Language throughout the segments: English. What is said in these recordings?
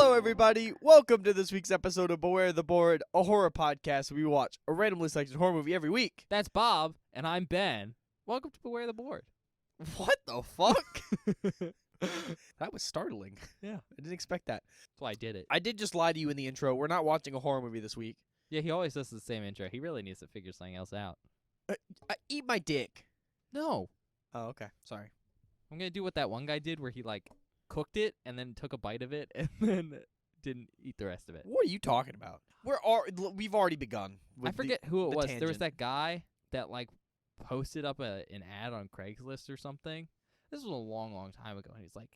Hello, everybody. Welcome to this week's episode of Beware the Board, a horror podcast where we watch a randomly selected horror movie every week. That's Bob, and I'm Ben. Welcome to Beware the Board. What the fuck? That was startling. Yeah. I didn't expect that. That's why I did it. I did just lie to you in the intro. We're not watching a horror movie this week. Yeah, he always does the same intro. He really needs to figure something else out. Eat my dick. No. Oh, okay. Sorry. I'm going to do what that one guy did where he, cooked it and then took a bite of it and then didn't eat the rest of it. What are you talking about? We've already begun. I forget who it was. There was tangent. that guy that, posted up an ad on Craigslist or something. This was a long, long time ago. And he's like,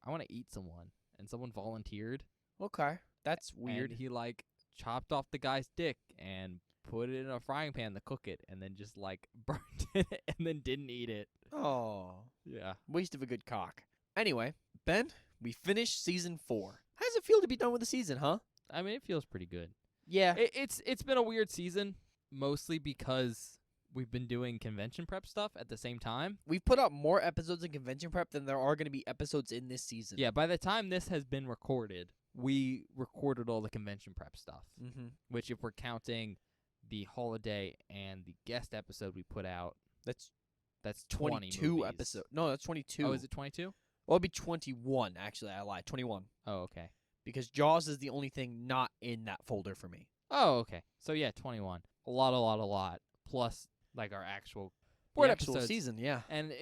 I want to eat someone. And someone volunteered. Okay. That's weird. And he, chopped off the guy's dick and put it in a frying pan to cook it and then just, burned it and then didn't eat it. Oh. Yeah. Waste of a good cock. Anyway, Ben, we finished season 4. How does it feel to be done with the season, huh? I mean, it feels pretty good. Yeah. It's been a weird season, mostly because we've been doing convention prep stuff at the same time. We've put out more episodes in convention prep than there are going to be episodes in this season. Yeah, by the time this has been recorded, we recorded all the convention prep stuff, Mm-hmm. which if we're counting the holiday and the guest episode we put out, That's that's 20 22 movies. episodes. No, that's 22. Oh, is it 22? Well, it'd be 21, actually. I lied. 21. Oh, okay. Because Jaws is the only thing not in that folder for me. Oh, okay. So, yeah, 21. A lot. Plus, our actual The board actual episodes. season, yeah. And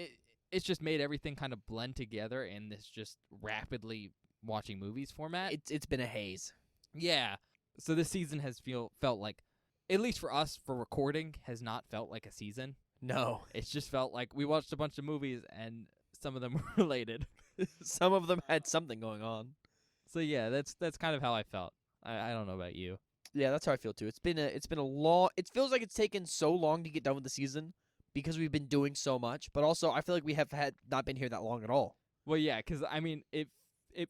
it's just made everything kind of blend together in this just rapidly watching movies format. It's been a haze. Yeah. So this season has felt like, at least for us, for recording, has not felt like a season. No. It's just felt like we watched a bunch of movies and some of them were related. Some of them had something going on. So yeah, that's kind of how I felt. I don't know about you. Yeah, that's how I feel too. It's been a long. It feels like it's taken so long to get done with the season because we've been doing so much. But also, I feel like we have not been here that long at all. Well, yeah, because I mean, it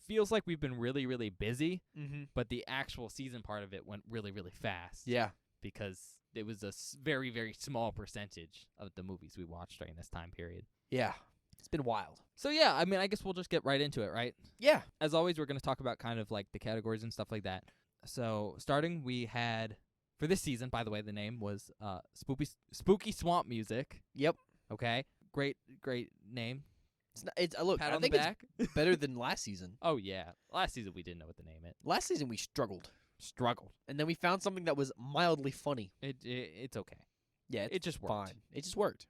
feels like we've been really, really busy, Mm-hmm. but the actual season part of it went really, really fast. Yeah. Because it was a very, very small percentage of the movies we watched during this time period. Yeah. It's been wild. So yeah, I mean, I guess we'll just get right into it, right? Yeah. As always, we're going to talk about kind of the categories and stuff like that. So starting, we had, for this season, by the way, the name was Spooky Swamp Music. Yep. Okay, great name. Look, Pat I on the think back. it's better than last season. Oh yeah, last season we didn't know what to name it. Last season we struggled, Struggled. and then we found something that was mildly funny. It's okay. Yeah, It just worked. fine. It just worked.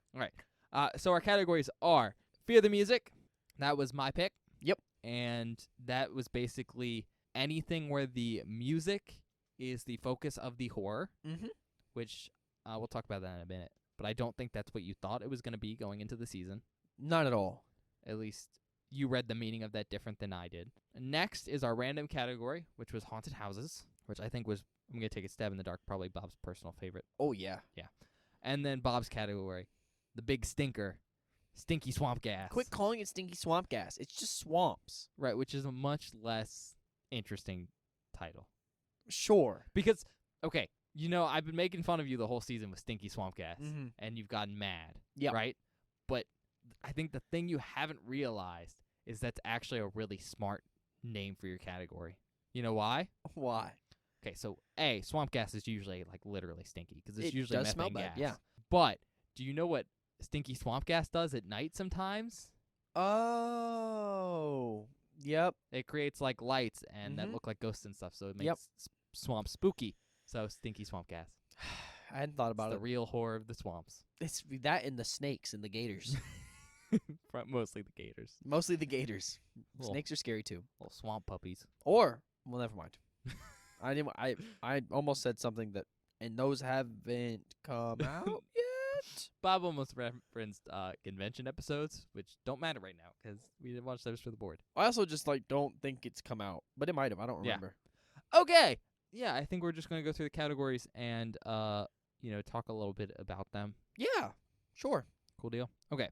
So our categories are Fear the Music. That was my pick. Yep. And that was basically anything where the music is the focus of the horror, Mm-hmm. which we'll talk about that in a minute. But I don't think that's what you thought it was going to be going into the season. Not at all. At least you read the meaning of that different than I did. Next is our random category, which was haunted houses, which I think was, I'm going to take a stab in the dark, probably Bob's personal favorite. Oh yeah. And then Bob's category, the big stinker, stinky swamp gas. Quit calling it stinky swamp gas. It's just swamps. Right, which is a much less interesting title. Sure. Because, okay, I've been making fun of you the whole season with stinky swamp gas, Mm-hmm. and you've gotten mad, Yep. right? But I think the thing you haven't realized is that's actually a really smart name for your category. You know why? Why? Okay, so swamp gas is usually literally stinky because it's It usually does methane smell gas. bad, yeah. But do you know what stinky swamp gas does at night sometimes? Oh. Yep. It creates lights and that Mhm. look like ghosts and stuff, so it makes Yep. swamp spooky. So stinky swamp gas. I hadn't thought It's about the it. real horror of the swamps. It's that and the snakes and the gators. Mostly the gators. Mostly the gators. Little- Snakes are scary too. Little swamp puppies. Or well, never mind. I didn't. I almost said something that, and those haven't come out yet. Bob almost referenced convention episodes, which don't matter right now because we didn't watch those for the board. I also just don't think it's come out, but it might have. I don't Yeah. remember. Okay. Yeah, I think we're just going to go through the categories and, talk a little bit about them. Yeah. Sure. Cool deal. Okay.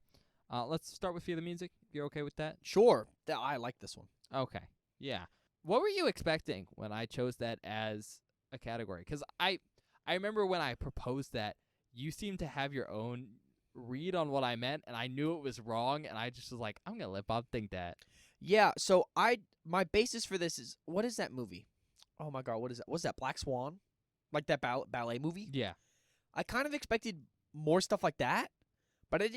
Let's start with Fear the Music. You're okay with that? Sure. I like this one. Okay. Yeah. What were you expecting when I chose that as a category? Because I remember when I proposed that, you seemed to have your own read on what I meant, and I knew it was wrong, and I just was like, I'm going to let Bob think that. Yeah, so my basis for this is, what is that movie? Oh my god, what is that? Was that Black Swan? Like that ballet movie? Yeah. I kind of expected more stuff like that, but I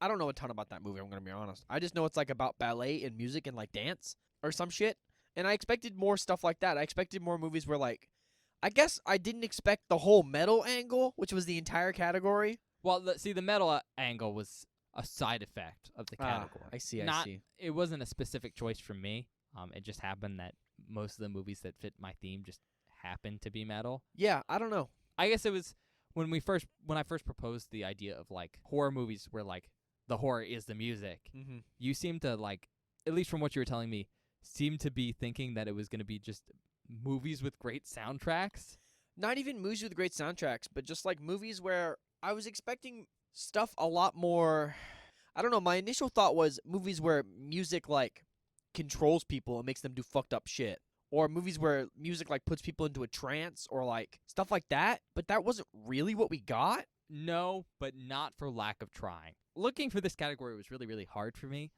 don't know a ton about that movie, I'm going to be honest. I just know it's like about ballet and music and like dance or some shit. And I expected more stuff like that. I expected more movies where like I guess I didn't expect the whole metal angle, which was the entire category. Well, the metal angle was a side effect of the category. I see, I Not, see. It wasn't a specific choice from me. It just happened that most of the movies that fit my theme just happened to be metal. Yeah, I don't know. I guess it was when I first proposed the idea of like horror movies where like the horror is the music. Mm-hmm. You seem to like, at least from what you were telling me, seem to be thinking that it was going to be just movies with great soundtracks. Not even movies with great soundtracks, but just like movies where I was expecting stuff a lot more. I don't know. My initial thought was movies where music like controls people and makes them do fucked up shit, or movies where music like puts people into a trance or like stuff like that. But that wasn't really what we got. No, but not for lack of trying. Looking for this category was really, really hard for me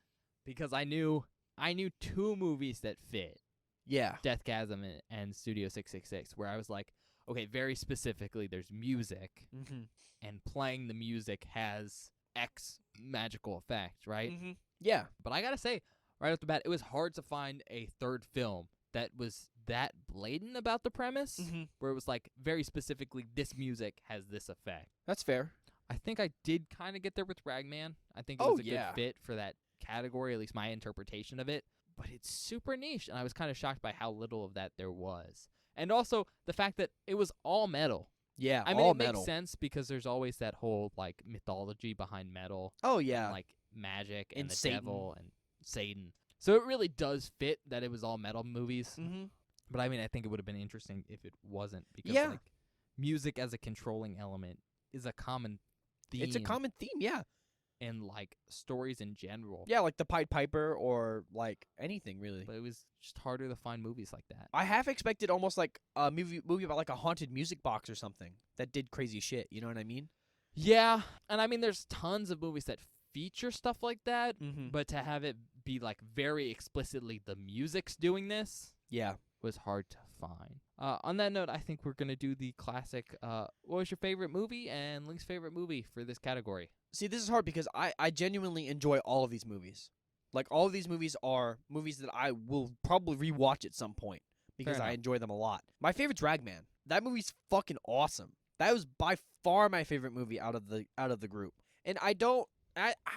because I knew two movies that fit. Yeah. Deathgasm and Studio 666, where I was like, okay, very specifically, there's music, Mm-hmm. and playing the music has X magical effect, right? Mm-hmm. Yeah. But I gotta say, right off the bat, it was hard to find a third film that was that blatant about the premise, Mm-hmm. where it was like, very specifically, this music has this effect. That's fair. I think I did kind of get there with Ragman. I think it Oh, was a yeah. good fit for that category, at least my interpretation of it. But it's super niche, and I was kind of shocked by how little of that there was. And also the fact that it was all metal. Yeah. I mean, all it metal. makes sense because there's always that whole like mythology behind metal, Oh yeah. and, like magic and And the Satan. devil and Satan. So it really does fit that it was all metal movies. Mm-hmm. But I mean, I think it would have been interesting if it wasn't, because Yeah. like music as a controlling element is a common theme. It's a common theme. Yeah. in like stories in general. Yeah, like the Pied Piper or like anything really. But it was just harder to find movies like that. I half expected almost like a movie about like a haunted music box or something that did crazy shit. You know what I mean? Yeah, and I mean, there's tons of movies that feature stuff like that, Mm-hmm. but to have it be like very explicitly the music's doing this Yeah. was hard to find. On that note, I think we're gonna do the classic. What was your favorite movie and Link's favorite movie for this category? See, this is hard because I genuinely enjoy all of these movies. Like all of these movies are movies that I will probably rewatch at some point because I enough. enjoy them a lot. My favorite's Ragman. That movie's fucking awesome. That was by far my favorite movie out of the group. And I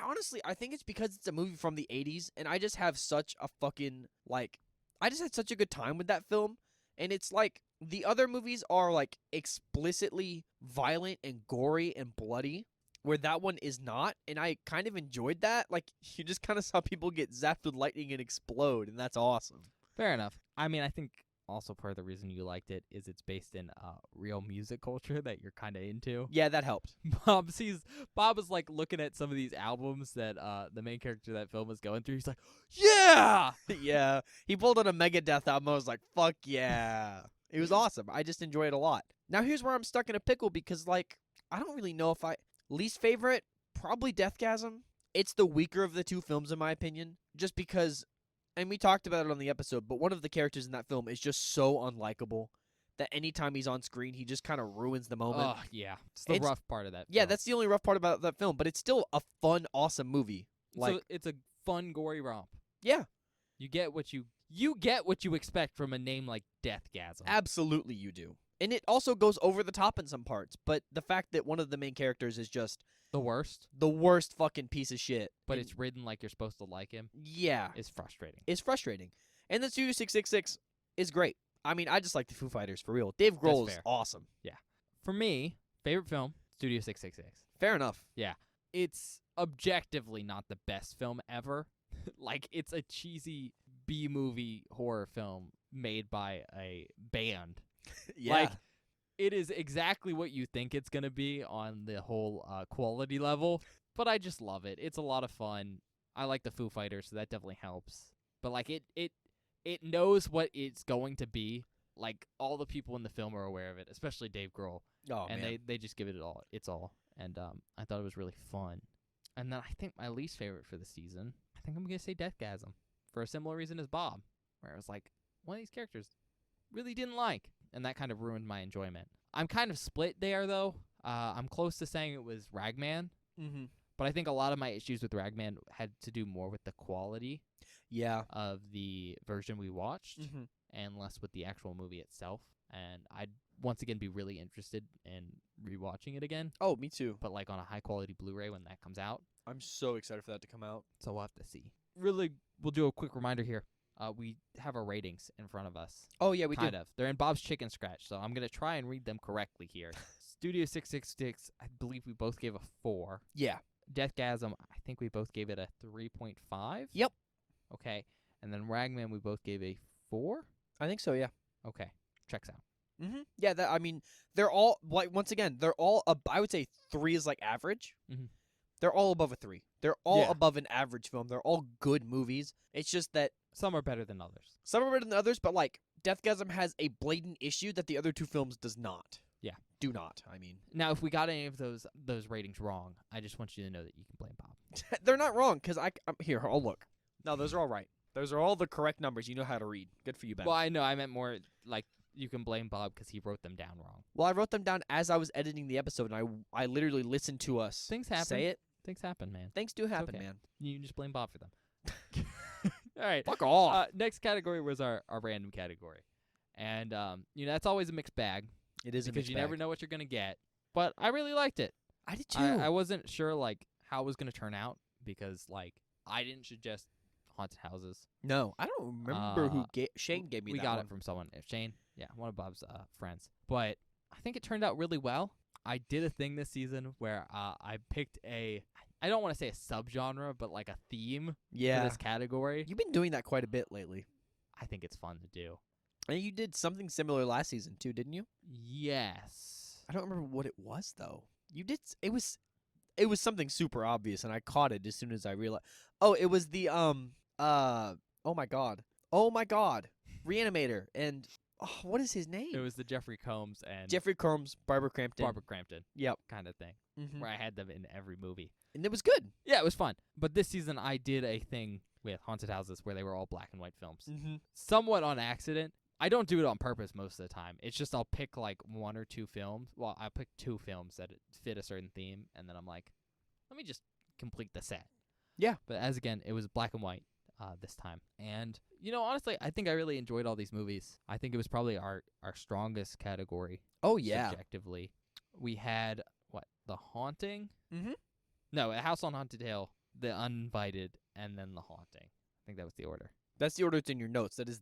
honestly I think it's because it's a movie from the 80s and I just have such a fucking like I just had such a good time with that film. And it's like the other movies are like explicitly violent and gory and bloody, where that one is not, and I kind of enjoyed that. Like you just kind of saw people get zapped with lightning and explode, and that's awesome. Fair enough. I mean, I think also part of the reason you liked it is it's based in real music culture that you're kind of into. Yeah, that helped. Bob was like looking at some of these albums that the main character of that film was going through. He's like, yeah. Yeah, he pulled out a Megadeth album. I was like, fuck yeah. It was awesome. I just enjoyed it a lot. Now here's where I'm stuck in a pickle because like I don't really know if least favorite, probably Deathgasm. It's the weaker of the two films in my opinion, just because, and we talked about it on the episode, but one of the characters in that film is just so unlikable that anytime he's on screen, he just kind of ruins the moment. Oh yeah, it's the It's- rough part of that. Yeah, film. that's the only rough part about that film, but it's still a fun, awesome movie. Like, so it's a fun gory romp. yeah, You get what you expect from a name like Deathgasm. absolutely you do. And it also goes over the top in some parts, but the fact that one of the main characters is just The worst, the worst fucking piece of shit. but and- it's written like you're supposed to like him. yeah, Is frustrating. it's frustrating. And then Studio 666 is great. I mean, I just like the Foo Fighters for real. Dave Grohl is fair. awesome. For me, favorite film, Studio 666. Fair enough. It's objectively not the best film ever. Like, it's a cheesy B-movie horror film made by a band. Yeah. Like, it is exactly what you think it's going to be on the whole quality level, but I just love it. It's a lot of fun. I like the Foo Fighters, so that definitely helps. But, like, it knows what it's going to be. Like, all the people in the film are aware of it, especially Dave Grohl. oh, And man. they just give it all. It's all. And I thought it was really fun. And then I think my least favorite for the season, I think I'm going to say Deathgasm. for a similar reason as Bob, where it was like one of these characters really didn't like, and that kind of ruined my enjoyment. I'm kind of split there though. I'm close to saying it was Ragman, Mm-hmm. but I think a lot of my issues with Ragman had to do more with the quality Yeah. of the version we watched Mm-hmm. and less with the actual movie itself. And I'd once again be really interested in rewatching it again, Oh, me too. but like on a high quality Blu-ray when that comes out. I'm so excited for that to come out. So we'll have to see. Really, we'll do a quick reminder here. We have our ratings in front of us. Oh yeah, we Kind do. of. They're in Bob's Chicken Scratch, so I'm going to try and read them correctly here. Studio 666, I believe we both gave a 4. Yeah. Deathgasm, I think we both gave it a 3.5. Yep. Okay. And then Ragman, we both gave a 4. I think so. Yeah. Okay. Checks out. Mm-hmm. Yeah. That. I mean, they're all like once again, they're all. I would say 3 is like average. Mhm. They're all above a 3. They're all Yeah. above an average film. They're all good movies. It's just that Some are better than others. some are better than others, but like Deathgasm has a blatant issue that the other 2 films does not. Yeah. Do not. I mean, Now, if we got any of those ratings wrong, I just want you to know that you can blame Bob. they're not wrong because I'm here. I'll look. No, those are all right. Those are all the correct numbers. You know how to read. Good for you, Ben. Well, I know. I meant more like you can blame Bob because he wrote them down wrong. Well, I wrote them down as I was editing the episode, and I literally listened to us Things happen. say it. Things happen, man. Things do happen, okay. man. You can just blame Bob for them. All right. Fuck off. Next category was our random category. And, that's always a mixed bag It is because you never know what you're going to get. But I really liked it. I did too. I wasn't sure, like, how it was going to turn out because, like, I didn't suggest haunted houses. No, I don't remember who Shane gave me We that got one. it from someone. Shane, yeah, one of Bob's friends. But I think it turned out really well. I did a thing this season where I picked I don't want to say a subgenre, but like a theme for Yeah. this category. You've been doing that quite a bit lately. I think it's fun to do. And you did something similar last season too, didn't you? Yes. I don't remember what it was though. You did. It was something super obvious, and I caught it as soon as I realized. Oh, it was the Oh my god. Reanimator and what is his name? It was the Jeffrey Combs and Jeffrey Combs, Barbara Crampton. Barbara Crampton Yep. kind of thing, Mm-hmm. where I had them in every movie. And it was good. Yeah, it was fun. But this season I did a thing with haunted houses where they were all black and white films. Mm-hmm. Somewhat on accident. I don't do it on purpose most of the time. It's just I'll pick like 1 or 2 films. Well, I pick 2 films that fit a certain theme, and then I'm like, let me just complete the set. Yeah. But as again, it was black and white this time. And, honestly, I think I really enjoyed all these movies. I think it was probably our strongest category. Oh yeah. Subjectively. We had, The Haunting? Mm-hmm. No, A House on Haunted Hill, The Uninvited, and then The Haunting. I think that was the order. That's the order that's in your notes. That is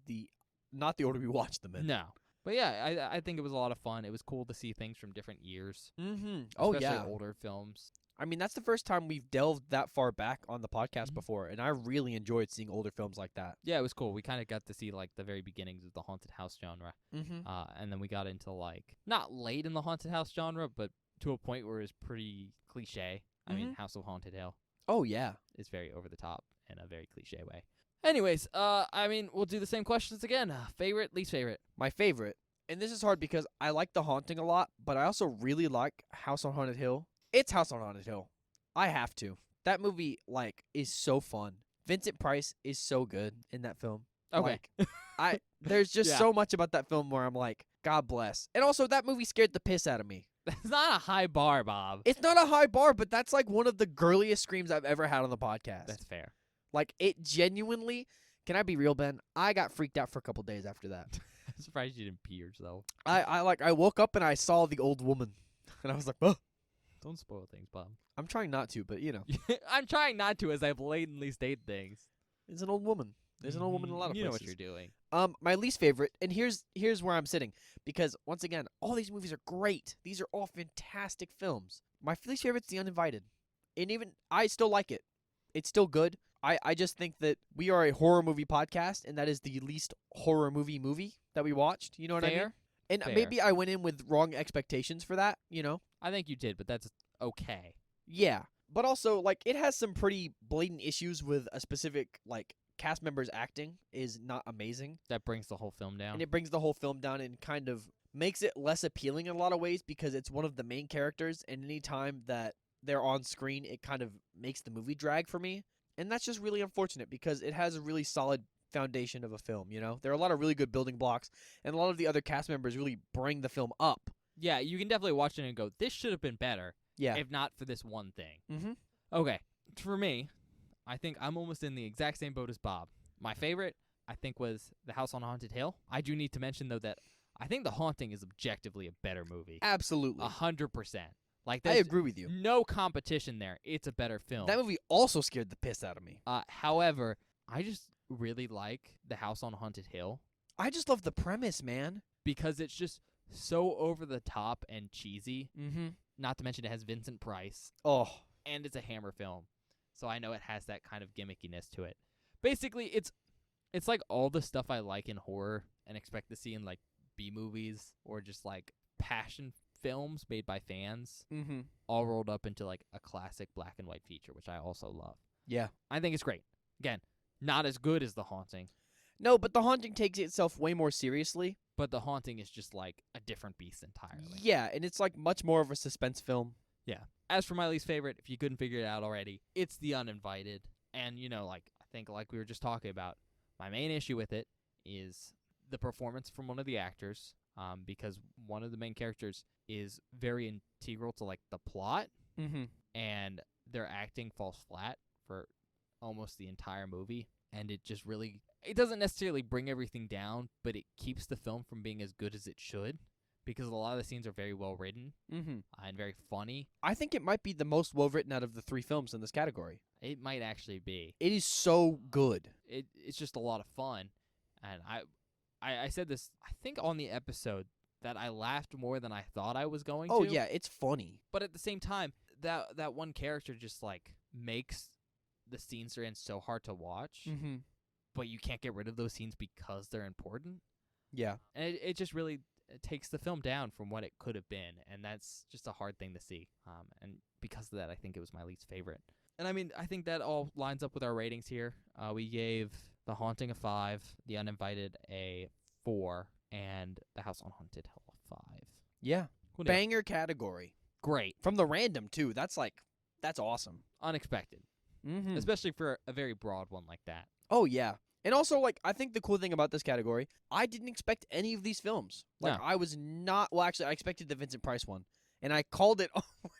not the order we watched them in. No. But yeah, I think it was a lot of fun. It was cool to see things from different years. Mm-hmm. Oh Especially yeah. older films. I mean, that's the first time we've delved that far back on the podcast Mhm. before, and I really enjoyed seeing older films like that. Yeah, it was cool. We kind of got to see like the very beginnings of the haunted house genre. Mm-hmm. And then we got into like not late in the haunted house genre, but to a point where it's pretty cliche. I mean, House of Haunted Hill Oh yeah. is very over the top in a very cliche way. Anyways, we'll do the same questions again. Favorite, least favorite. My favorite, and this is hard because I like The Haunting a lot, but I also really like House on Haunted Hill. It's House on Haunted Hill. I have to. That movie is so fun. Vincent Price is so good in that film. Okay. There's just Yeah. so much about that film where I'm like, God bless. And also that movie scared the piss out of me. That's not a high bar, Bob. It's not a high bar, but that's like one of the girliest screams I've ever had on the podcast. That's fair. Like it genuinely. Can I be real, Ben? I got freaked out for a couple days after that. I'm surprised you didn't pee yourself. I woke up and I saw the old woman, and I was like, oh. Don't spoil things, Bob. I'm trying not to, but I'm trying not to as I blatantly state things. it's an old woman. There's an old woman in a lot of You know places. what you're doing. My least favorite, and here's where I'm sitting, because once again, all these movies are great. These are all fantastic films. My least favorite's The Uninvited, and even I still like it. It's still good. I just think that we are a horror movie podcast, and that is the least horror movie that we watched. You know what I mean? Fair. And Fair. maybe I went in with wrong expectations for that. I think you did, but that's okay. Yeah, but also it has some pretty blatant issues with a specific cast member's acting is not amazing. That brings the whole film down. And it brings the whole film down and kind of makes it less appealing in a lot of ways because it's one of the main characters, and any time that they're on screen, it kind of makes the movie drag for me. And that's just really unfortunate because it has a really solid foundation of a film, you know? There are a lot of really good building blocks, and a lot of the other cast members really bring the film up. Yeah, you can definitely watch it and go, this should have been better Yeah. if not for this one thing. Mm-hmm. Okay, for me, I think I'm almost in the exact same boat as Bob. My favorite, I think, was The House on Haunted Hill. I do need to mention, though, that I think The Haunting is objectively a better movie. Absolutely. 100%. Like, I there's agree with you. no competition there. It's a better film. That movie also scared the piss out of me. However, I just really like The House on Haunted Hill I just love the premise, man. because it's just so over the top and cheesy. Mm-hmm. Not to mention it has Vincent Price, Oh. and it's a Hammer film. So I know it has that kind of gimmickiness to it. Basically, it's like all the stuff I like in horror and expect to see in like B movies or just like passion films made by fans, Mm-hmm. all rolled up into like a classic black and white feature, which I also love. Yeah. I think it's great. Again, not as good as The Haunting, No, but The Haunting takes itself way more seriously. but The Haunting is just like a different beast entirely. Yeah, and it's like much more of a suspense film. As for my least favorite, if you couldn't figure it out already, it's The Uninvited. And, you know, like, I think like we were just talking about, my main issue with it is the performance from one of the actors, because one of the main characters is very integral to, like, the plot, Mm-hmm. and their acting falls flat for almost the entire movie. And it just really, it doesn't necessarily bring everything down, but it keeps the film from being as good as it should, because a lot of the scenes are very well written Mm-hmm. and very funny. I think it might be the most well written out of the 3 films in this category. It might actually be. It is so good. It's just a lot of fun. And I said this, I think, on the episode, that I laughed more than I thought I was going Oh to. yeah, it's funny. But at the same time, that one character just like makes the scenes they're in so hard to watch, Mm-hmm. but you can't get rid of those scenes because they're important. Yeah. And it just really takes the film down from what it could have been, and that's just a hard thing to see. And because of that, I think it was my least favorite. And I mean, I think that all lines up with our ratings here. We gave The Haunting a 5, The Uninvited a 4, and The House on Haunted Hill a 5. Yeah. What do you- Banger category. Great. From the random too. That's awesome. Unexpected. Mm-hmm. Especially for a very broad one like that. Oh yeah. And also, like, I think the cool thing about this category, I didn't expect any of these films. Like, No. I was not. Well, actually, I expected the Vincent Price one, and I called it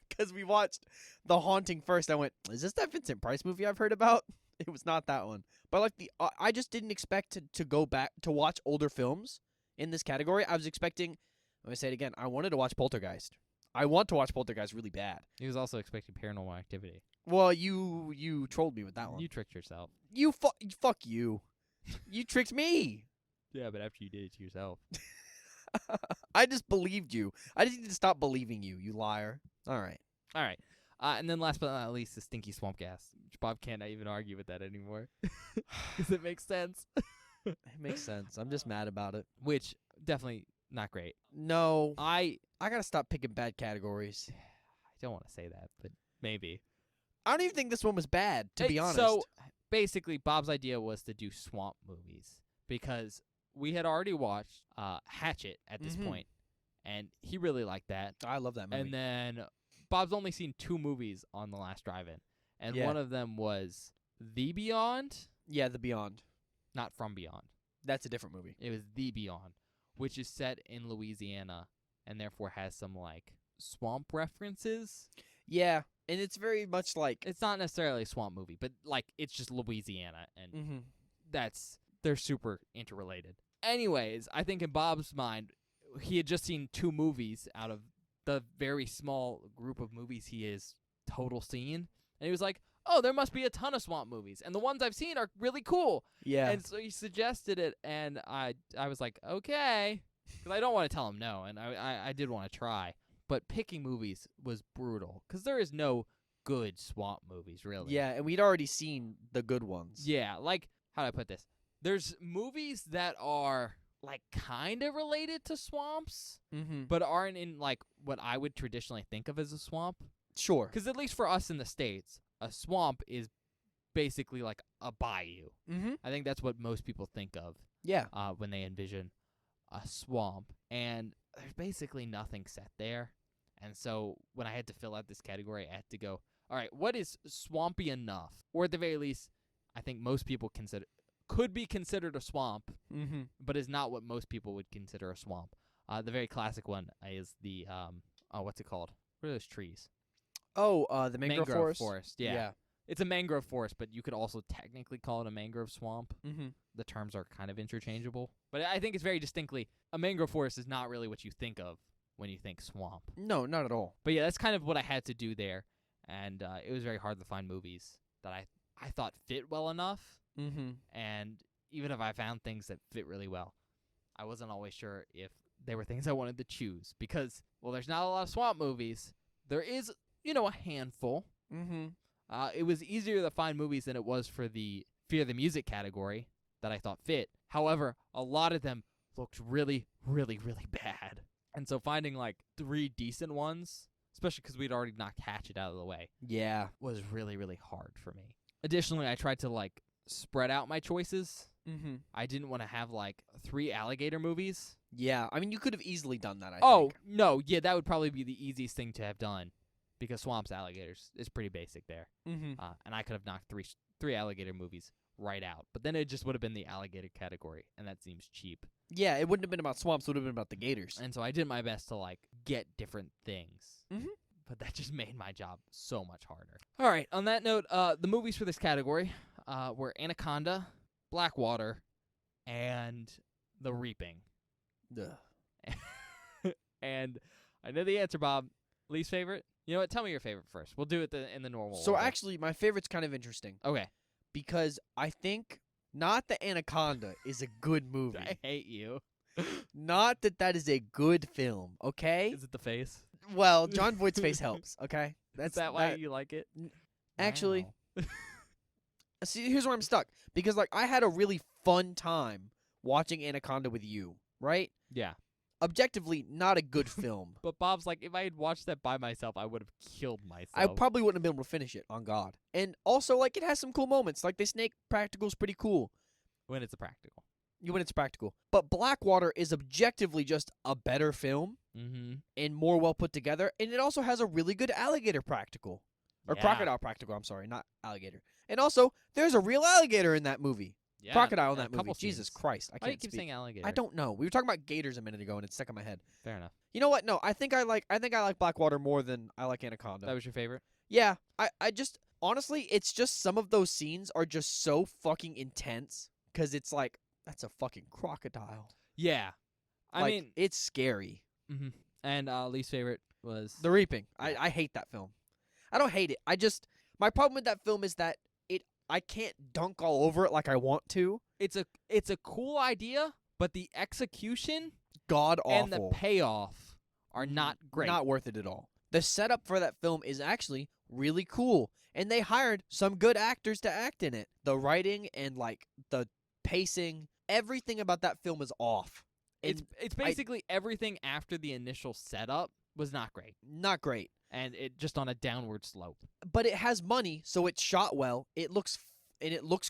because we watched The Haunting first. I went, "Is this that Vincent Price movie I've heard about?" It was not that one. But like I just didn't expect to go back to watch older films in this category. I was expecting. Let me say it again. I wanted to watch Poltergeist. I want to watch Poltergeist really bad. He was also expecting Paranormal Activity. Well, you trolled me with that one. You tricked yourself. You fuck you. You tricked me. Yeah, but after you did it to yourself. I just believed you. I just need to stop believing you, you liar. All right. All right. And then last but not least, the Stinky Swamp Gas. Which Bob can't even argue with that anymore. Because it makes sense. It makes sense. I'm just mad about it. Which, definitely not great. No. I I got to stop picking bad categories. don't want to say that, but maybe. I don't even think this one was bad, to be honest. So, basically, Bob's idea was to do swamp movies. Because we had already watched Hatchet at this Mhm. point, and he really liked that. I love that movie. And then Bob's only seen 2 movies on the last drive-in. And Yeah. one of them was The Beyond, yeah, The Beyond. not From Beyond. That's a different movie. It was The Beyond, which is set in Louisiana and therefore has some, like, swamp references. Yeah, and it's very much like... It's not necessarily a swamp movie, but, like, it's just Louisiana, and Mm-hmm. they're super interrelated. Anyways, I think in Bob's mind, he had just seen 2 movies out of the very small group of movies he is total seen, and he was like, oh, there must be a ton of swamp movies, and the ones I've seen are really cool. Yeah. And so he suggested it, and I was like, okay, because I don't want to tell him no, and I did want to try. But picking movies was brutal, because there is no good swamp movies, really. Yeah, and we'd already seen the good ones. Yeah, like, how do I put this? There's movies that are, like, kind of related to swamps, Mm-hmm. but aren't in, like, what I would traditionally think of as a swamp. Sure. Because at least for us in the States, a swamp is basically like a bayou. Mm-hmm. I think that's what most people think of Yeah. when they envision a swamp. And there's basically nothing set there. And so when I had to fill out this category, I had to go, all right, what is swampy enough? Or at the very least, I think most people could be considered a swamp, Mm-hmm. but is not what most people would consider a swamp. The very classic one is the what's it called? What are those trees? Oh, the mangrove forest. Yeah. It's a mangrove forest, but you could also technically call it a mangrove swamp. Mm-hmm. The terms are kind of interchangeable. But I think it's very distinctly, a mangrove forest is not really what you think of when you think swamp. No, not at all. But yeah, that's kind of what I had to do there. And it was very hard to find movies that I thought fit well enough. Mm-hmm. And even if I found things that fit really well, I wasn't always sure if they were things I wanted to choose. Because, well, there's not a lot of swamp movies. There is, a handful. Mm-hmm. It was easier to find movies than it was for the Fear the Music category that I thought fit. However, a lot of them looked really, really, really bad. And so finding like 3 decent ones, especially because we'd already knocked Hatchet out of the way, Yeah. was really, really hard for me. Additionally, I tried to like spread out my choices. Mm-hmm. I didn't want to have like 3 alligator movies. Yeah. I mean, you could have easily done that, I Oh, think. no. Yeah, that would probably be the easiest thing to have done because swamps, alligators is pretty basic there. Mm-hmm. And I could have knocked three alligator movies right out. But then it just would have been the alligator category, and that seems cheap. Yeah, it wouldn't have been about swamps. It would have been about the gators. And so I did my best to like get different things. Mhm. But that just made my job so much harder. All right. On that note, the movies for this category were Anaconda, Blackwater, and The Reaping. Ugh. And I know the answer, Bob. Least favorite? You know what? Tell me your favorite first. We'll do it in the normal So order. actually, my favorite's kind of interesting Okay. because I think not that Anaconda is a good movie. I hate you. Not that is a good film, okay? Is it the face? Well, John Voight's face helps, okay? Is that why you like it? Actually, Wow. see, here's where I'm stuck. Because, like, I had a really fun time watching Anaconda with you, right? Yeah. Objectively, not a good film. But Bob's like, if I had watched that by myself, I would have killed myself. I probably wouldn't have been able to finish it, on God. And also, like, it has some cool moments. Like, the snake practical's pretty cool. when it's a practical. When it's practical. But Blackwater is objectively just a better film Mm-hmm. and more well put together. And it also has a really good alligator practical. Or crocodile practical, I'm sorry, not alligator. And also, there's a real alligator in that movie. Yeah, Crocodile in a that movie. couple Jesus scenes. Christ, I Why do you can't keep speak. saying alligator? I don't know. We were talking about gators a minute ago, and it's stuck in my head. Fair enough. You know what? No, I think I like Blackwater more than I like Anaconda. That was your favorite? Yeah, I just honestly, it's just some of those scenes are just so fucking intense because it's like that's a fucking crocodile. Yeah. I Like, mean, it's scary. mm-hmm. And least favorite was The Reaping. Yeah. I hate that film. I don't hate it. My problem with that film is that I can't dunk all over it like I want to. it's a cool idea, but the execution God awful. and the payoff are not great. Not worth it at all. The setup for that film is actually really cool, and they hired some good actors to act in it. The writing and like the pacing, everything about that film is off. It's And basically everything after the initial setup was not great, not great. and it just on a downward slope. But it has money, so it's shot well. It looks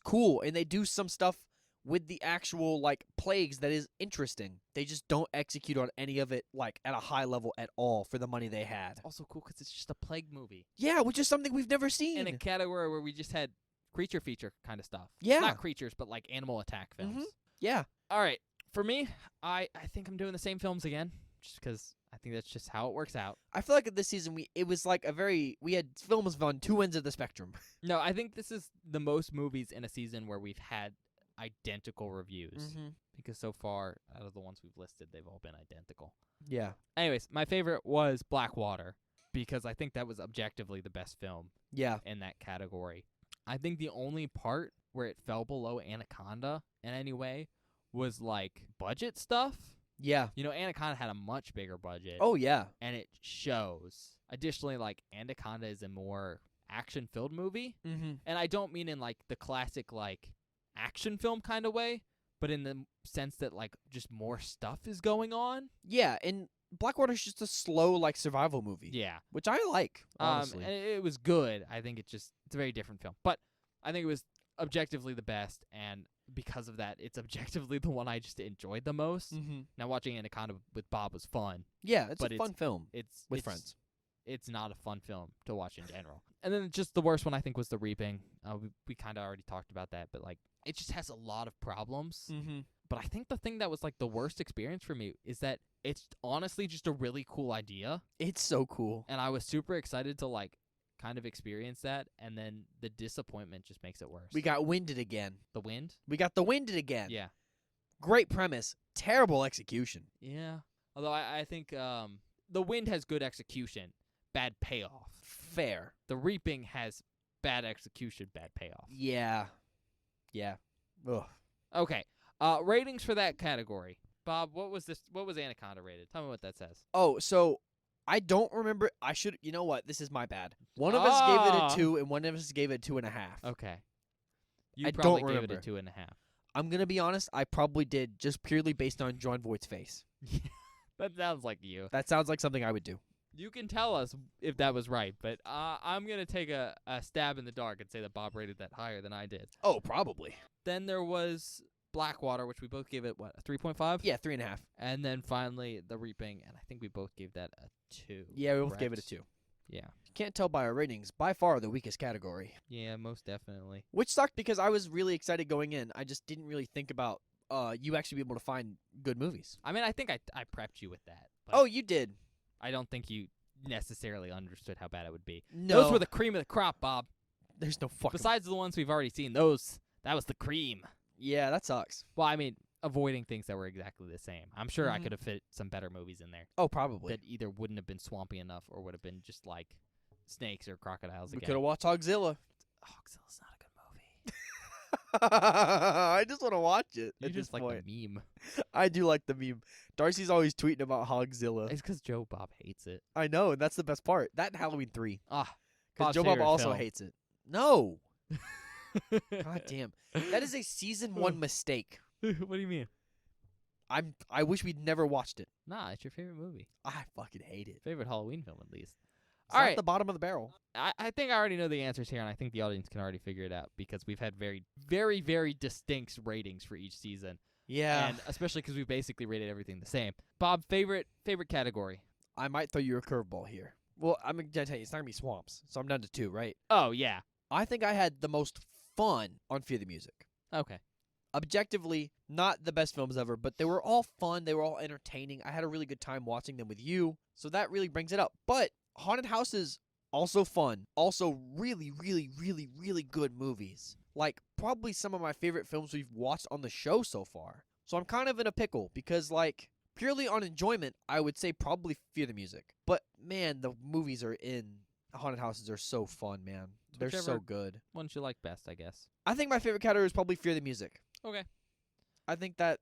cool, and they do some stuff with the actual like plagues that is interesting. They just don't execute on any of it like at a high level at all for the money they had. Also cool because it's just a plague movie Yeah, which is something we've never seen. in a category where we just had creature feature kind of stuff. Yeah. Not creatures, but like animal attack films. Mhm. Yeah. All right. For me, I think I'm doing the same films again, just because I think that's just how it works out. I feel like this season we had films on two ends of the spectrum. No, I think this is the most movies in a season where we've had identical reviews. Because so far, out of the ones we've listed, they've all been identical. Yeah. Anyways, my favorite was Blackwater, because I think that was objectively the best film Yeah. in that category. I think the only part where it fell below Anaconda in any way was like budget stuff. Yeah. You know, Anaconda had a much bigger budget. Oh yeah. And it shows. Additionally, like, Anaconda is a more action-filled movie. Mm-hmm. And I don't mean in, like, the classic, like, action film kind of way, but in the sense that, like, just more stuff is going on. Yeah, and Blackwater's just a slow like survival movie. Yeah. Which I like, honestly. And it was good. I think it's a very different film. But I think it was objectively the best, and because of that, it's objectively the one I just enjoyed the most. Mm-hmm. Now, watching Anaconda with Bob was fun. Yeah, it's But a fun film It's with it's- friends. It's not a fun film to watch in general. And then just the worst one I think was The Reaping. We kind of already talked about that, but like it just has a lot of problems. Mm-hmm. But I think the thing that was like the worst experience for me is that it's honestly just a really cool idea, It's so cool. and I was super excited to like kind of experience that, and then the disappointment just makes it worse. We got winded again. The Wind? We got the winded again. Yeah. Great premise. Terrible execution. Yeah. Although I think The Wind has good execution, bad payoff. Fair. The Reaping has bad execution, bad payoff. Yeah. Yeah. Ugh. Okay. Ratings for that category. Bob, what was Anaconda rated? Tell me what that says. Oh, so I don't remember. I should. You know what? This is my bad. One of us gave it a 2, and one of us gave it a 2.5. Okay. You I probably don't gave it a remember. 2.5. I'm gonna be honest. I probably did just purely based on John Voight's face. That sounds like you. That sounds like something I would do. You can tell us if that was right, but I'm going to take a stab in the dark and say that Bob rated that higher than I did. Oh, probably. Then there was Blackwater, which we both gave it, what, a 3.5? Yeah, 3.5. And then finally The Reaping, and I think we both gave that a 2. Yeah, we both gave it a correct? 2. Yeah. Can't tell by our ratings. By far the weakest category. Yeah, most definitely. Which sucked because I was really excited going in. I just didn't really think about you actually be able to find good movies. I mean, I think I prepped you with that. But Oh, you did. I don't think you necessarily understood how bad it would be. No. Those were the cream of the crop, Bob. There's no fucking. Besides the ones we've already seen, that was the cream. Yeah, that sucks. Well, I mean, avoiding things that were exactly the same. I'm sure I Mhm. could have fit some better movies in there Oh, probably. that either wouldn't have been swampy enough or would have been just like snakes or crocodiles We again. could have watched Hogzilla. Hogzilla's not a good movie. I just want to watch it. You at this just like point. the meme. I do like the meme. Darcy's always tweeting about Hogzilla. It's because Joe Bob hates it. I know, and that's the best part. That and Halloween 3. Ah, Because Bob's Joe Bob favorite also film. hates it. No. God damn. That is a season 1 mistake. What do you mean? I wish we'd never watched it. Nah, it's your favorite movie. I fucking hate it. Favorite Halloween film, at least. It's All not right. the bottom of the barrel. I think I already know the answers here, and I think the audience can already figure it out because we've had very, very, very distinct ratings for each season, Yeah. and especially because we basically rated everything the same. Bob, favorite category? I might throw you a curveball here. Well, I'm going to tell you, it's not going to be Swamps, so I'm down to 2, right? Oh yeah. I think I had the most fun on Fear the Music. Okay. Objectively, not the best films ever, but they were all fun. They were all entertaining. I had a really good time watching them with you, so that really brings it up. But Haunted Houses, also fun. Also really, really, really, really good movies. Like, probably some of my favorite films we've watched on the show so far. So I'm kind of in a pickle because, like, purely on enjoyment, I would say probably Fear the Music. But, man, the movies are in Haunted Houses are so fun, man. They're so Whichever- good. Ones you like best, I guess. I think my favorite category is probably Fear the Music. Okay. I think that,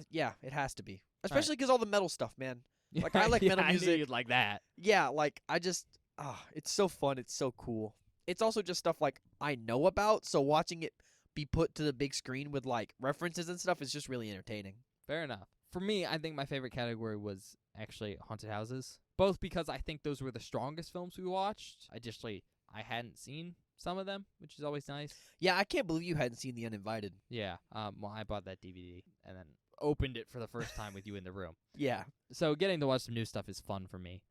yeah, it has to be. Especially because all the metal stuff, man. Like, I like Yeah, metal I knew music. you'd like that. Yeah, like, it's so fun. It's so cool. It's also just stuff, like, I know about, so watching it be put to the big screen with, like, references and stuff is just really entertaining. Fair enough. For me, I think my favorite category was actually Haunted Houses. Both because I think those were the strongest films we watched. Additionally, I hadn't seen some of them, which is always nice. Yeah, I can't believe you hadn't seen The Uninvited. Yeah. Well, I bought that DVD and then opened it for the first time with you in the room. Yeah. So getting to watch some new stuff is fun for me.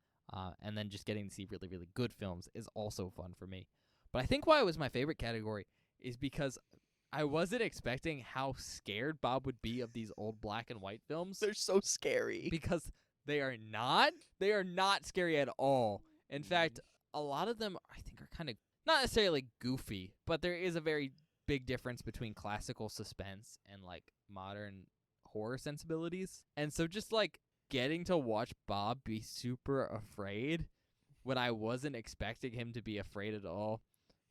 And then just getting to see really, really good films is also fun for me. But I think why it was my favorite category is because I wasn't expecting how scared Bob would be of these old black and white films. They're so scary. Because they are not scary at all. In fact, a lot of them I think are kind of not necessarily goofy, but there is a very big difference between classical suspense and like modern horror sensibilities. And so just like getting to watch Bob be super afraid when I wasn't expecting him to be afraid at all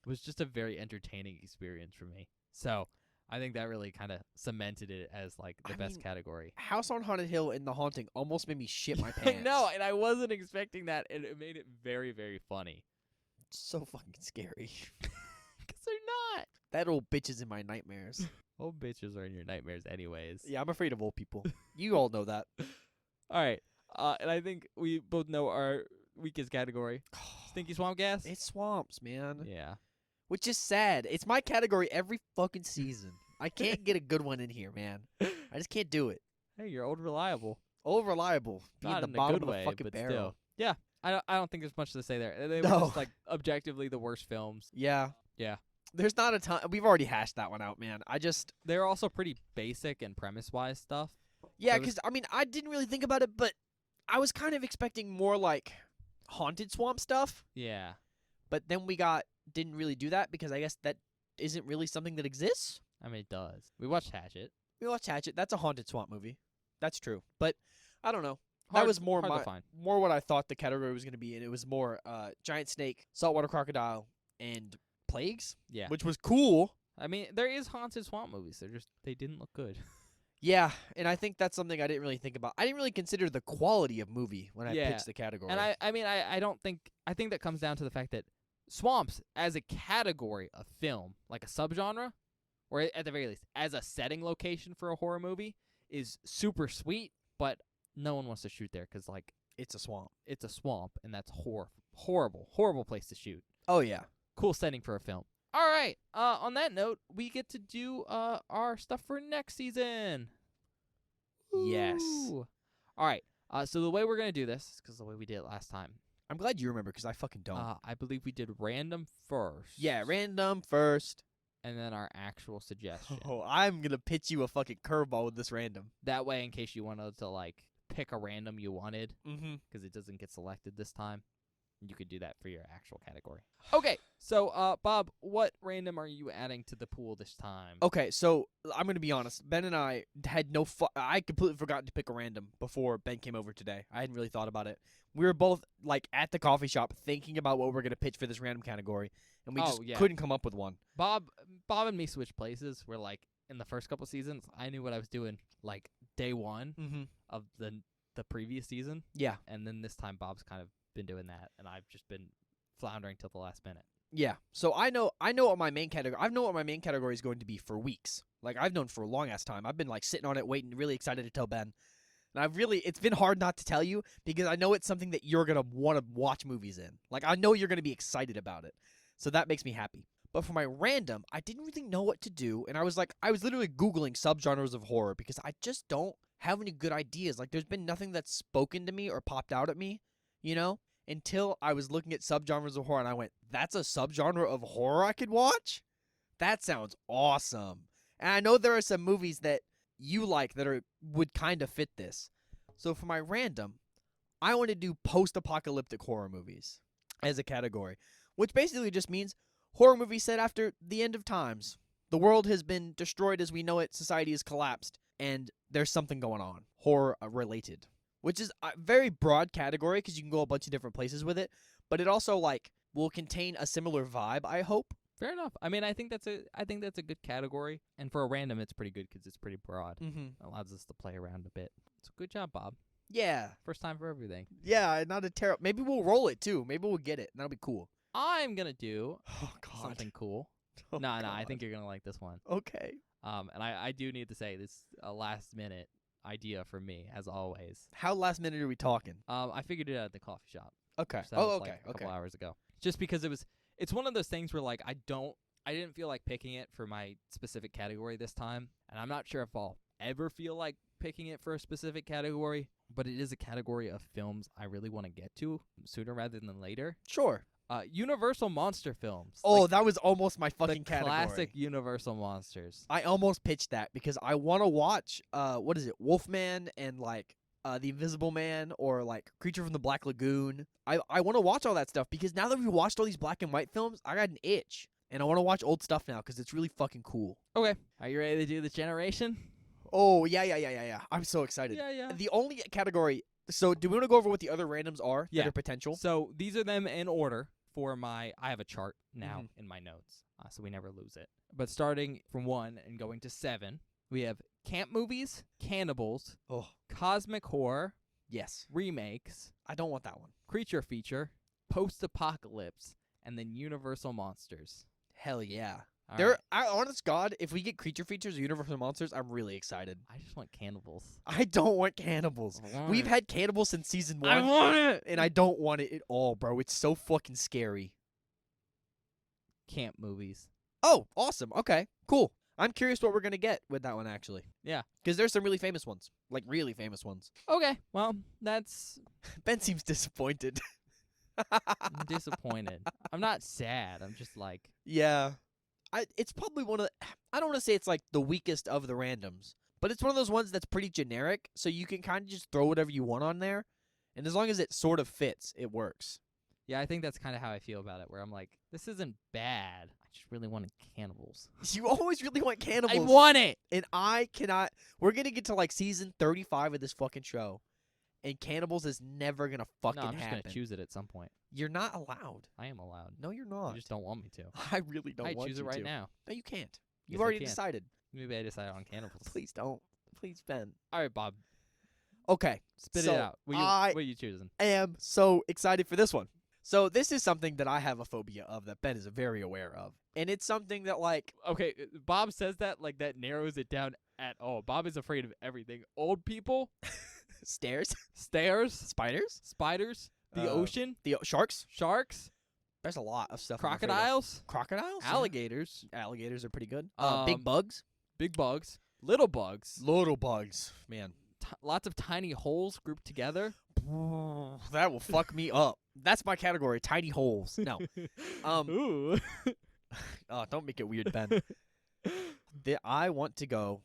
was just a very entertaining experience for me. So I think that really kind of cemented it as like the I best mean, category. House on Haunted Hill and The Haunting almost made me shit my pants. I know, and I wasn't expecting that, and it made it very, very funny. So fucking scary. Because they're not. That old bitch is in my nightmares. Old bitches are in your nightmares anyways. Yeah, I'm afraid of old people. You all know that. All right. And I think we both know our weakest category. Stinky swamp gas? It's swamps, man. Yeah. which is sad. It's my category every fucking season. I can't get a good one in here, man. I just can't do it. Hey, you're old reliable. Old reliable, being Not the in a bottom good of the way, fucking but barrel. still. Yeah, I don't think there's much to say there. They were No. just like objectively the worst films. Yeah. Yeah. There's not a ton. We've already hashed that one out, man. They're also pretty basic and premise-wise stuff. Yeah, There was- because I mean, I didn't really think about it, but I was kind of expecting more like haunted swamp stuff. Yeah. But then didn't really do that because I guess that isn't really something that exists. I mean, it does. We watched Hatchet. We watched Hatchet. That's a haunted swamp movie. That's true. But I don't know. Hard, that was more hard to find. more what I thought the category was going to be, and it was more giant snake, saltwater crocodile, and plagues, Yeah. which was cool. I mean, there is haunted swamp movies. They didn't look good. Yeah, and I think that's something I didn't really think about. I didn't really consider the quality of movie when I Yeah, pitched the category. And I don't think I think that comes down to the fact that swamps as a category of film, like a subgenre, or at the very least as a setting location for a horror movie, is super sweet, but no one wants to shoot there because like it's a swamp. it's a swamp and that's horrible place to shoot. Oh yeah. Cool setting for a film. All right. On that note, we get to do our stuff for next season. Yes. Ooh. All right. So the way we're gonna do this, because the way we did it last time, I'm glad you remember because I fucking don't. I believe we did random first. Yeah, random first. And then our actual suggestion. Oh, I'm gonna pitch you a fucking curveball with this random. That way, in case you wanted to like pick a random you wanted, Mm-hmm. because it doesn't get selected this time, you could do that for your actual category. Okay. So, Bob, what random are you adding to the pool this time? Okay, so I'm gonna be honest. Ben and I had I completely forgot to pick a random before Ben came over today. I hadn't really thought about it. We were both like at the coffee shop thinking about what we're gonna pitch for this random category, and we just yeah. couldn't come up with one. Bob and me switched places. We're like in the first couple seasons, I knew what I was doing like day one Mm-hmm. of the previous season, Yeah, and then this time Bob's kind of been doing that, and I've just been floundering till the last minute. yeah. So I know what my main category. I've known what my main category is going to be for weeks. Like I've known for a long ass time. I've been like sitting on it, waiting, really excited to tell Ben. And it's been hard not to tell you because I know it's something that you're gonna want to watch movies in. Like I know you're gonna be excited about it, so that makes me happy. But for my random, I didn't really know what to do, and I was literally Googling subgenres of horror because I just don't have any good ideas. Like there's been nothing that's spoken to me or popped out at me, until I was looking at subgenres of horror and I went, that's a subgenre of horror I could watch? That sounds awesome. And I know there are some movies that you like that would kind of fit this. So for my random, I want to do post-apocalyptic horror movies as a category, which basically just means horror movies set after the end of times. The world has been destroyed as we know it, society has collapsed, and there's something going on, horror related, which is a very broad category because you can go a bunch of different places with it, but it also will contain a similar vibe, I hope. Fair enough. I mean, I think that's a good category, and for a random, it's pretty good because it's pretty broad. Mm-hmm. Allows us to play around a bit. So good job, Bob. Yeah. First time for everything. Yeah, not a terrible. Maybe we'll roll it too. Maybe we'll get it. That'll be cool. I'm gonna do Oh God. something cool. Oh, No, I God. think you're gonna like this one. Okay. And I do need to say this is a last minute idea for me, as always. How last minute are we talking? I figured it out at the coffee shop. Okay. So that was, okay. like, a couple Okay. hours ago. Just because it's one of those things where like I didn't feel like picking it for my specific category this time, and I'm not sure if I'll ever feel like picking it for a specific category, but it is a category of films I really want to get to sooner rather than later. Sure. Universal monster films. Oh, like that was almost my the fucking category. classic Universal monsters. I almost pitched that because I want to watch what is it, Wolfman and The Invisible Man or Creature from the Black Lagoon. I want to watch all that stuff because now that we've watched all these black and white films, I got an itch and I want to watch old stuff now because it's really fucking cool. Okay, are you ready to do the generation? Oh yeah. I'm so excited. Yeah. The only category. So do we want to go over what the other randoms are Yeah. that are potential? So these are them in order for I have a chart now Mhm. in my notes, so we never lose it. But starting from 1 and going to 7, we have camp movies, cannibals, Oh cosmic horror, yes. remakes, I don't want that one. creature feature, post-apocalypse, and then Universal monsters. Hell yeah. All right. Honest God, if we get creature features or Universal monsters, I'm really excited. I just want cannibals. I don't want cannibals. We've had cannibals since season 1. I want it. And I don't want it at all, bro. It's so fucking scary. camp movies. Oh, awesome. Okay, cool. I'm curious what we're gonna get with that one actually. Yeah. Because there's some really famous ones, like really famous ones. Okay, well, that's Ben seems disappointed. I'm disappointed. I'm not sad. I'm just like, Yeah. It's probably one of the, I don't want to say it's like the weakest of the randoms, but it's one of those ones that's pretty generic, so you can kind of just throw whatever you want on there, and as long as it sort of fits, it works. yeah, I think that's kind of how I feel about it. Where I'm like, this isn't bad. I just really wanted cannibals. You always really want cannibals. I want it. And I cannot. We're going to get to like season 35 of this fucking show, and cannibals is never going to fucking No, I'm just happen. gonna choose it at some point. You're not allowed. I am allowed. No, you're You not. just don't want me to. I really don't I want choose you it right to. now. No, you can't. Yes, You've I already can. decided. Maybe I decide on cannibals. Please don't. Please, Ben. All right, Bob, Okay. spit So, it out. What are you choosing? I am so excited for this one. So this is something that I have a phobia of that Ben is very aware of. And it's something that like Okay, Bob says that like that narrows it down at all. Bob is afraid of everything. Old people, stairs, stairs, spiders, spiders, the ocean, sharks. sharks, There's a lot of stuff. I'm afraid of. crocodiles, Crocodiles? Yeah. alligators, Alligators are pretty good. Um, Big bugs. big bugs, little bugs, Little bugs. Man. lots of tiny holes grouped together. That will fuck me up. That's my category. Tiny holes. No. Ooh. Don't make it weird, Ben. I want to go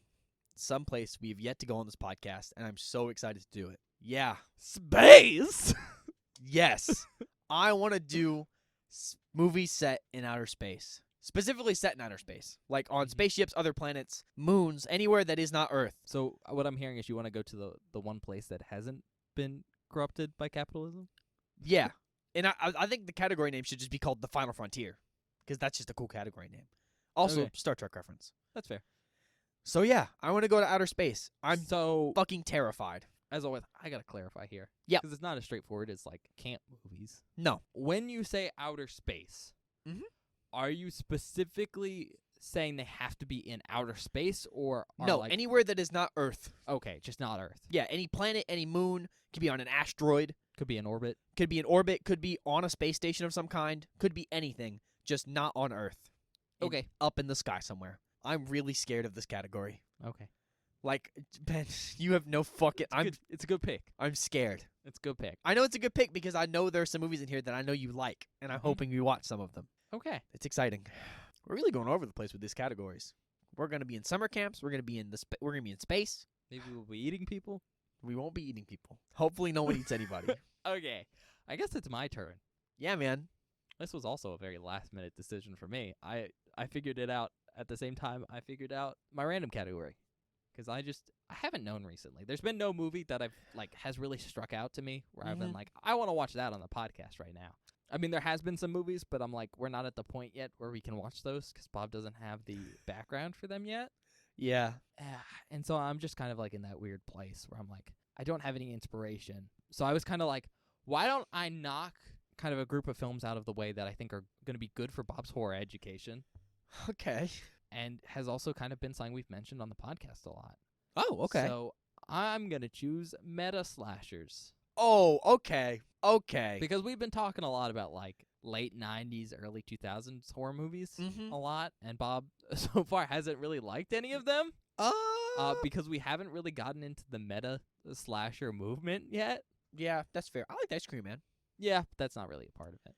someplace we've yet to go on this podcast, and I'm so excited to do it. Yeah. Space. Yes. I want to do movies set in outer space. Specifically set in outer space. Like on spaceships, other planets, moons, anywhere that is not Earth. So what I'm hearing is you want to go to the one place that hasn't been corrupted by capitalism. Yeah. And I think the category name should just be called The Final Frontier, because that's just a cool category name. Also, Okay. Star Trek reference. That's fair. So yeah, I want to go to outer space. I'm so fucking terrified. as always, I gotta clarify here. Yeah. Because it's not as straightforward as like camp movies. No. When you say outer space, Mhm. are you specifically saying they have to be in outer space, or are No, like, anywhere that is not Earth. okay, just not Earth? Yeah, any planet, any moon, could be on an asteroid, Could be in orbit. could be in orbit, could be on a space station of some kind, could be anything, just not on Earth. Okay. Up in the sky somewhere. I'm really scared of this category. Okay. Like, Ben, you have no fucking... It's a good pick. I'm scared. It's a good pick. I know it's a good pick because I know there are some movies in here that I know you like, and I'm Mhm. hoping you watch some of them. Okay. It's exciting. We're really going over the place with these categories. We're gonna be in summer camps. We're gonna be in we're gonna be in space. Maybe we'll be eating people. We won't be eating people. Hopefully, no one eats anybody. Okay. I guess it's my turn. Yeah, man. This was also a very last minute decision for me. I figured it out at the same time I figured out my random category. Because I haven't known recently. There's been no movie that I've like has really struck out to me where I've been Mhm. like, I want to watch that on the podcast right now. I mean, there has been some movies, but I'm like, we're not at the point yet where we can watch those because Bob doesn't have the background for them yet. Yeah. And so I'm just kind of like in that weird place where I'm like, I don't have any inspiration. So I was kind of like, why don't I knock kind of a group of films out of the way that I think are going to be good for Bob's horror education, Okay. and has also kind of been something we've mentioned on the podcast a lot. Oh, okay. So I'm going to choose meta slashers Oh, okay. Okay. because we've been talking a lot about like late 90s, early 2000s horror movies Mhm. a lot, and Bob so far hasn't really liked any of them because we haven't really gotten into the meta slasher movement yet. yeah, that's fair. I like Ice Cream Man. Yeah, but that's not really a part of it.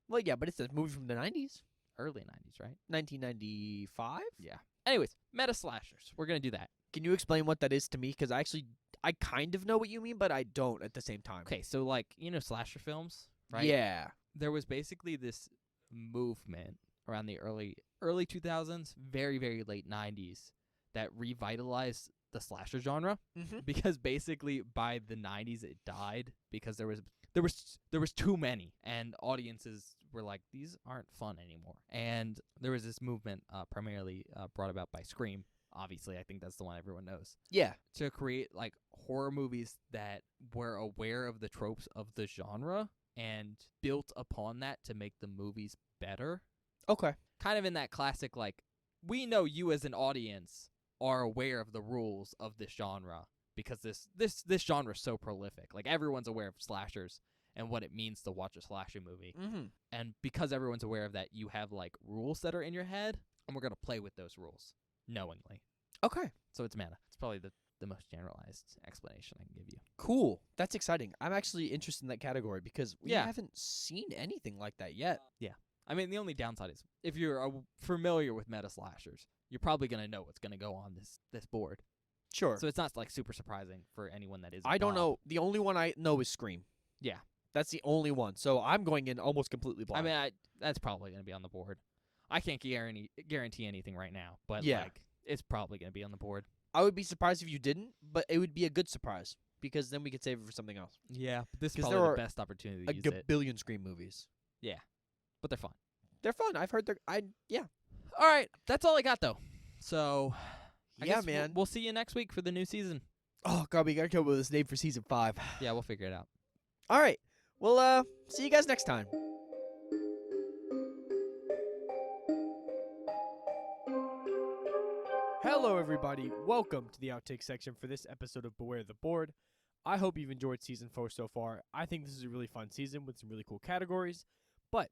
Well, yeah, but it's a movie from the 90s. Early 90s, right? 1995. Yeah. Anyways, meta slashers. We're going to do that. Can you explain what that is to me? Because I kind of know what you mean, but I don't at the same time. Okay, so like, slasher films, right? Yeah. There was basically this movement around the early 2000s, very, very late 90s that revitalized the slasher genre Mm-hmm. because basically by the 90s it died because there was too many and audiences were like, these aren't fun anymore. And there was this movement primarily brought about by Scream. Obviously, I think that's the one everyone knows. Yeah. To create like horror movies that were aware of the tropes of the genre and built upon that to make the movies better. Okay. Kind of in that classic, like, we know you as an audience are aware of the rules of this genre because this genre is so prolific. Like, everyone's aware of slashers, and what it means to watch a slasher movie. Mm-hmm. And because everyone's aware of that, you have like rules that are in your head, and we're gonna play with those rules knowingly. Okay. So it's mana. It's probably the most generalized explanation I can give you. Cool. That's exciting. I'm actually interested in that category because we Yeah. haven't seen anything like that yet. I mean, the only downside is if you're familiar with meta slashers, you're probably gonna know what's gonna go on this board. Sure. So it's not like super surprising for anyone that isn't. I don't Bob. know. The only one I know is Scream. Yeah. That's the only one. So I'm going in almost completely blind. I mean, that's probably gonna be on the board. I can't guarantee anything right now, but Yeah. like it's probably gonna be on the board. I would be surprised if you didn't, but it would be a good surprise because then we could save it for something else. Yeah, but this is 'Cause probably there the are best opportunity A to use it. billion Scream movies. But they're fun. They're fun. I've heard they're. Yeah. All right, that's all I got though. So I Yeah, guess man. We'll see you next week for the new season. Oh God, we gotta come up with this name for season 5. Yeah, we'll figure it out. All right. Well, see you guys next time. Hello, everybody. Welcome to the outtake section for this episode of Beware the Board. I hope you've enjoyed season 4 so far. I think this is a really fun season with some really cool categories. But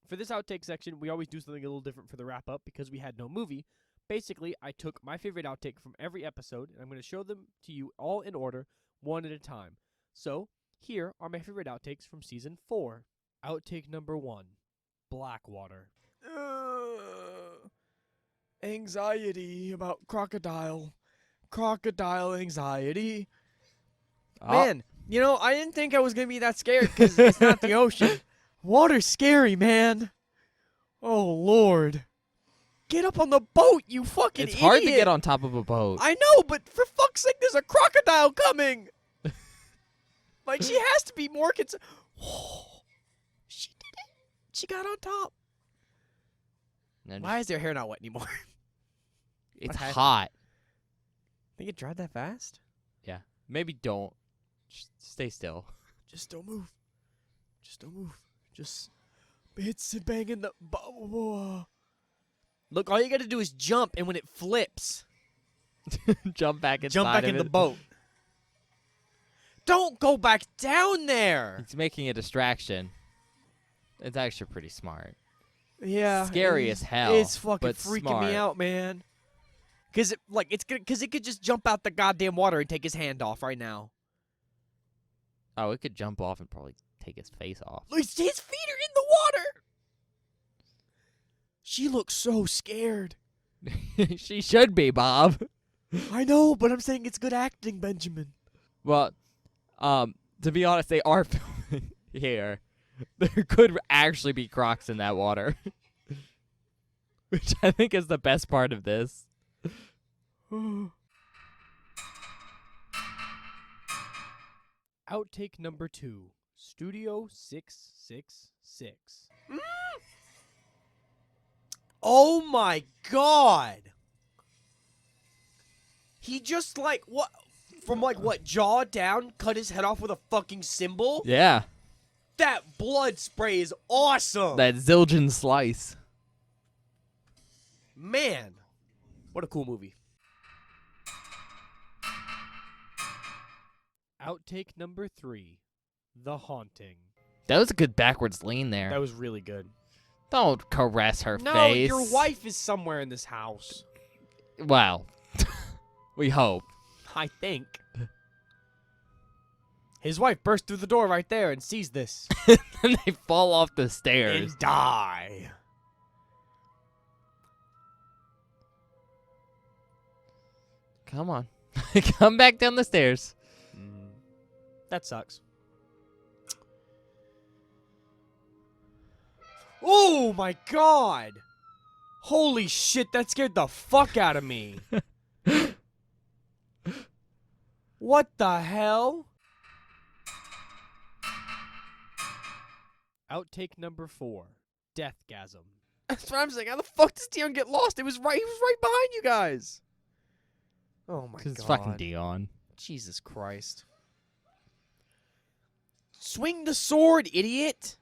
for this outtake section, we always do something a little different for the wrap up because we had no movie. Basically, I took my favorite outtake from every episode, and I'm going to show them to you all in order, one at a time. So, here are my favorite outtakes from season 4. Outtake number 1, Blackwater. Anxiety about crocodile. Crocodile anxiety. Man, you know, I didn't think I was going to be that scared because it's not the ocean. Water's scary, man. Oh, Lord. Get up on the boat, you fucking It's idiot. hard to get on top of a boat. I know, but for fuck's sake, there's a crocodile coming. Like, she has to be more concerned. She did it. She got on top. And Why is their hair not wet anymore? it's what happened? hot. Think it dried that fast? Maybe don't. Just stay still. Just don't move. Just don't move. Just hits and bang in the. Look, all you gotta do is jump, and when it flips, Jump back inside. jump back of in it. the boat. Don't go back down there. It's making a distraction. It's actually pretty smart. Yeah, Scary as hell, It's fucking but freaking smart. me out, man. Cause it could just jump out the goddamn water and take his hand off right now. Oh, it could jump off and probably take his face off. His feet are in the water. She looks so scared. She should be, Bob. I know, but I'm saying it's good acting, Benjamin. Well, to be honest, they are filming here. There could actually be crocs in that water. Which I think is the best part of this. Outtake number 2, Studio 666. Oh my God! He just what, jaw down, cut his head off with a fucking symbol? Yeah. That blood spray is awesome! That Zildjian slice. Man, what a cool movie. Outtake number 3, The Haunting. That was a good backwards lean there. That was really good. Don't caress her No, face. your wife is somewhere in this house. Well, we hope. I think. His wife bursts through the door right there and sees this. And they fall off the stairs. And die. Come on. Come back down the stairs. That sucks. Oh my God! Holy shit, that scared the fuck out of me. What the hell? Outtake number 4, Deathgasm. That's what I'm saying. How the fuck does Dion get lost? He was right behind you guys. Oh my God. Because it's fucking Dion. Jesus Christ. Swing the sword, idiot.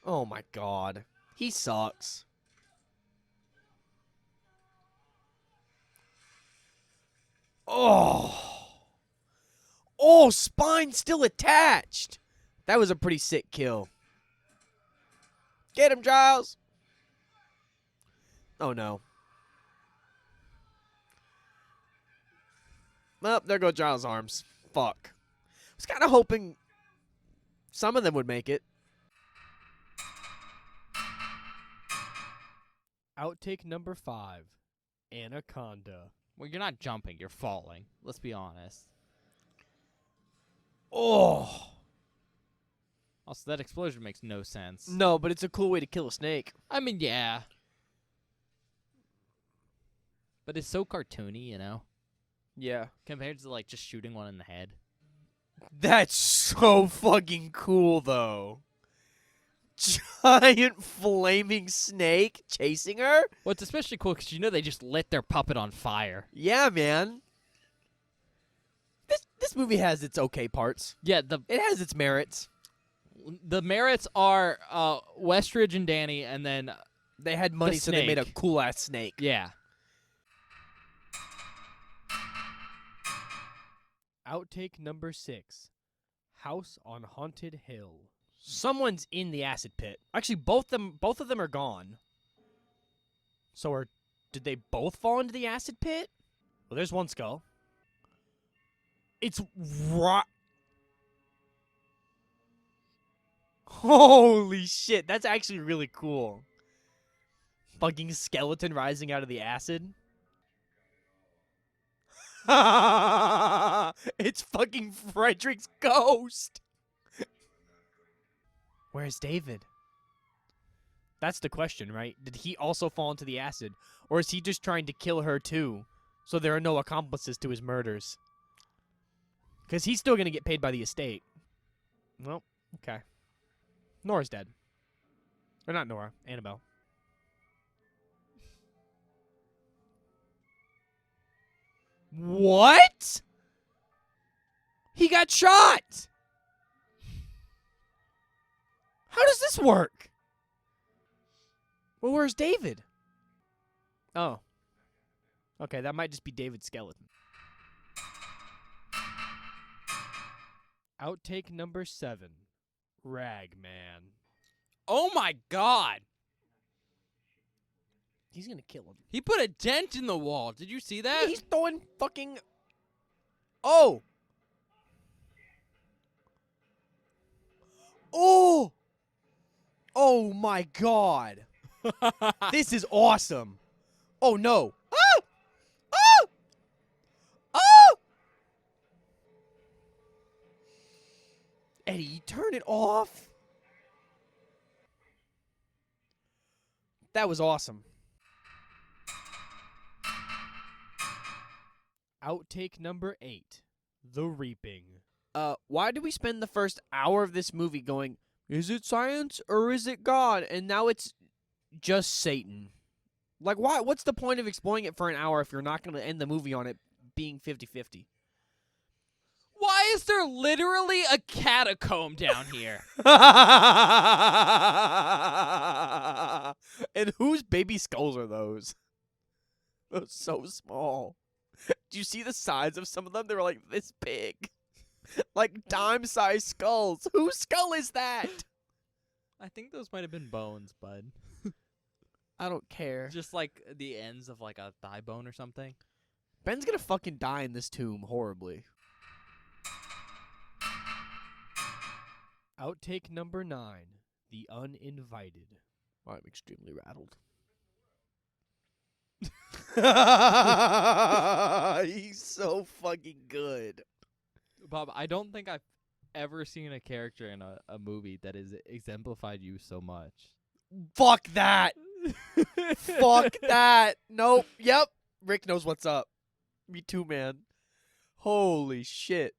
Oh my God. He sucks. Oh. Oh, spine still attached. That was a pretty sick kill. Get him, Giles. Oh, no. Well, there go Giles' arms. Fuck. I was kind of hoping some of them would make it. Outtake number 5. Anaconda. Well, you're not jumping, you're falling. Let's be honest. Oh. Also, that explosion makes no sense. No, but it's a cool way to kill a snake. I mean, yeah. But it's so cartoony, you know? Yeah. Compared to, like, just shooting one in the head. That's so fucking cool, though. Giant flaming snake chasing her? Well, it's especially cool because you know they just lit their puppet on fire. Yeah, man. This movie has its okay parts. Yeah, It has its merits. the merits are Westridge and Danny, and then, They had money, so they made a snake. cool-ass snake. yeah. Outtake number 6. House on Haunted Hill. Someone's in the acid pit. Actually, both of them are gone. So did they both fall into the acid pit? Well, there's one skull. It's Holy shit, that's actually really cool. Fucking skeleton rising out of the acid. It's fucking Frederick's ghost. Where's David? That's the question, right? Did he also fall into the acid? Or is he just trying to kill her too, so there are no accomplices to his murders? Because he's still going to get paid by the estate. Well, okay. Nora's dead. Or not Nora, Annabelle. What? He got shot! How does this work? Well, where's David? Oh. Okay, that might just be David's skeleton. Outtake number 7. Ragman. Oh my god! He's gonna kill him. He put a dent in the wall. Did you see that? He's throwing fucking... Oh! Oh! Oh my god. This is awesome. Oh no. Ah! Ah! Ah! Eddie, turn it off. That was awesome. Outtake number 8. The Reaping. Why did we spend the first hour of this movie going, is it science or is it God? And now it's just Satan. Like, why? What's the point of exploring it for an hour if you're not going to end the movie on it being 50-50? Why is there literally a catacomb down here? And whose baby skulls are those? They're so small. Do you see the size of some of them? They're like this big. Like dime-sized skulls. Whose skull is that? I think those might have been bones, bud. I don't care. Just like the ends of like a thigh bone or something. Ben's gonna fucking die in this tomb horribly. Outtake number 9. The Uninvited. I'm extremely rattled. He's so fucking good. Bob, I don't think I've ever seen a character in a movie that has exemplified you so much. Fuck that. Fuck that. Nope. Yep. Rick knows what's up. Me too, man. Holy shit.